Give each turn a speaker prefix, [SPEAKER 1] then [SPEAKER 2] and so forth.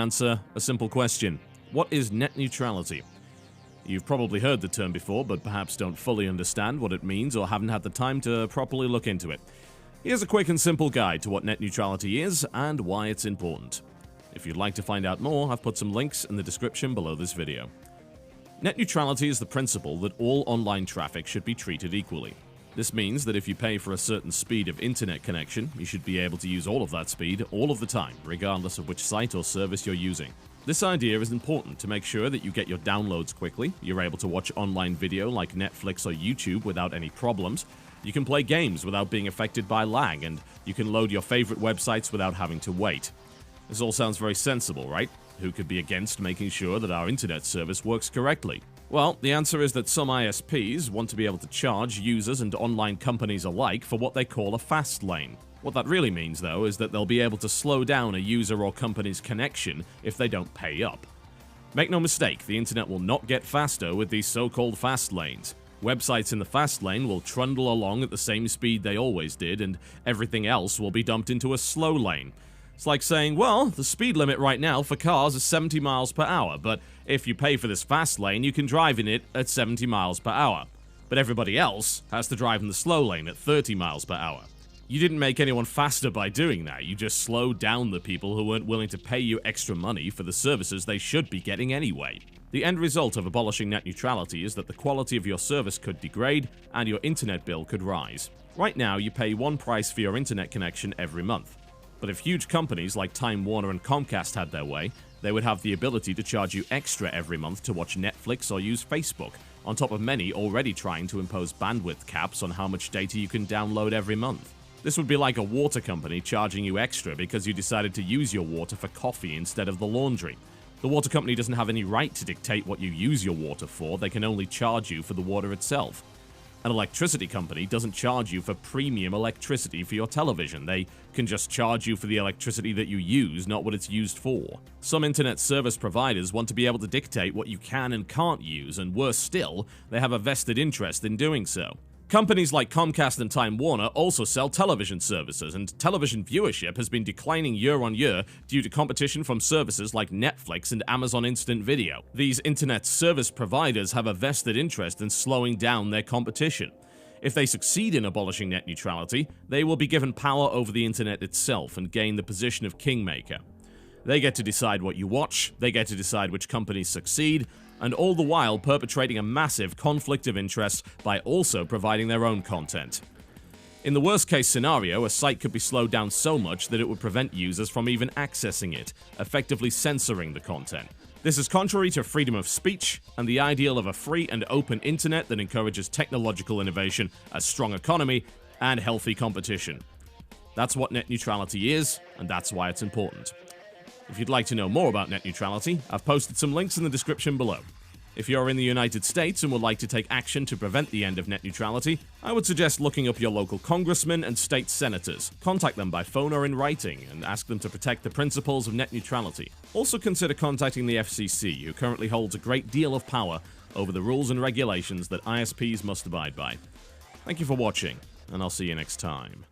[SPEAKER 1] Answer a simple question. What is net neutrality? You've probably heard the term before, but perhaps don't fully understand what it means or haven't had the time to properly look into it. Here's a quick and simple guide to what net neutrality is and why it's important. If you'd like to find out more, I've put some links in the description below this video. Net neutrality is the principle that all online traffic should be treated equally. This means that if you pay for a certain speed of internet connection, you should be able to use all of that speed all of the time, regardless of which site or service you're using. This idea is important to make sure that you get your downloads quickly, you're able to watch online video like Netflix or YouTube without any problems, you can play games without being affected by lag, and you can load your favorite websites without having to wait. This all sounds very sensible, right? Who could be against making sure that our internet service works correctly? Well, the answer is that some ISPs want to be able to charge users and online companies alike for what they call a fast lane. What that really means, though, is that they'll be able to slow down a user or company's connection if they don't pay up. Make no mistake, the internet will not get faster with these so-called fast lanes. Websites in the fast lane will trundle along at the same speed they always did, and everything else will be dumped into a slow lane. It's like saying, well, the speed limit right now for cars is 70 miles per hour, but if you pay for this fast lane, you can drive in it at 70 miles per hour. But everybody else has to drive in the slow lane at 30 miles per hour. You didn't make anyone faster by doing that, you just slowed down the people who weren't willing to pay you extra money for the services they should be getting anyway. The end result of abolishing net neutrality is that the quality of your service could degrade and your internet bill could rise. Right now, you pay one price for your internet connection every month. But if huge companies like Time Warner and Comcast had their way, they would have the ability to charge you extra every month to watch Netflix or use Facebook, on top of many already trying to impose bandwidth caps on how much data you can download every month. This would be like a water company charging you extra because you decided to use your water for coffee instead of the laundry. The water company doesn't have any right to dictate what you use your water for, they can only charge you for the water itself. An electricity company doesn't charge you for premium electricity for your television. They can just charge you for the electricity that you use, not what it's used for. Some internet service providers want to be able to dictate what you can and can't use, and worse still, they have a vested interest in doing so. Companies like Comcast and Time Warner also sell television services, and television viewership has been declining year on year due to competition from services like Netflix and Amazon Instant Video. These internet service providers have a vested interest in slowing down their competition. If they succeed in abolishing net neutrality, they will be given power over the internet itself and gain the position of kingmaker. They get to decide what you watch, they get to decide which companies succeed, and all the while perpetrating a massive conflict of interest by also providing their own content. In the worst-case scenario, a site could be slowed down so much that it would prevent users from even accessing it, effectively censoring the content. This is contrary to freedom of speech and the ideal of a free and open internet that encourages technological innovation, a strong economy, and healthy competition. That's what net neutrality is, and that's why it's important. If you'd like to know more about net neutrality, I've posted some links in the description below. If you're in the United States and would like to take action to prevent the end of net neutrality, I would suggest looking up your local congressmen and state senators. Contact them by phone or in writing and ask them to protect the principles of net neutrality. Also consider contacting the FCC, who currently holds a great deal of power over the rules and regulations that ISPs must abide by. Thank you for watching, and I'll see you next time.